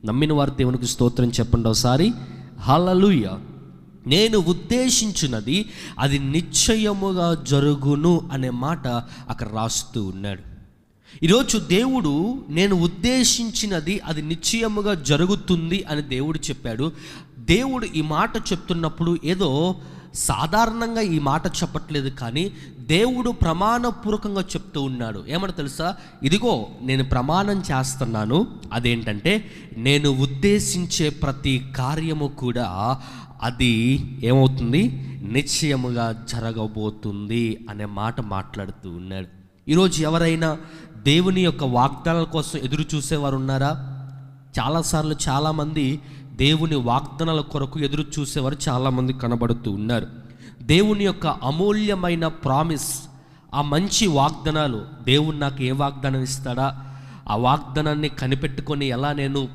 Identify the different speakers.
Speaker 1: నమ్మిన వారు దేవునికి స్తోత్రం చెప్పండి ఒకసారి. హల్లెలూయా. నేను ఉద్దేశించినది అది నిశ్చయముగా జరుగును అనే మాట అక్కడ రాస్తూ ఉన్నాడు. ఈరోజు దేవుడు నేను ఉద్దేశించినది అది నిశ్చయముగా జరుగుతుంది అని దేవుడు చెప్పాడు. దేవుడు ఈ మాట చెప్తున్నప్పుడు ఏదో సాధారణంగా ఈ మాట చెప్పట్లేదు, కానీ దేవుడు ప్రమాణపూర్వకంగా చెప్తూ ఉన్నాడు. ఏమన్నా తెలుసా? ఇదిగో నేను ప్రమాణం చేస్తున్నాను, అదేంటంటే నేను ఉద్దేశించే ప్రతి కార్యము కూడా అది ఏమవుతుంది, నిశ్చయముగా జరగబోతుంది అనే మాట మాట్లాడుతూ ఉన్నాడు. ఈరోజు ఎవరైనా దేవుని యొక్క వాగ్దానాల కోసం ఎదురు చూసేవారు ఉన్నారా? చాలాసార్లు చాలామంది దేవుని వాగ్దానాల కొరకు ఎదురు చూసేవారు చాలామంది కనబడుతూ ఉన్నారు. దేవుని యొక్క అమూల్యమైన ప్రామిస్, ఆ మంచి వాగ్దానాలు, దేవుడు నాకు ఏ వాగ్దానం ఇస్తాడా, ఆ వాగ్దానాన్ని కనిపెట్టుకొని ఎలా నేను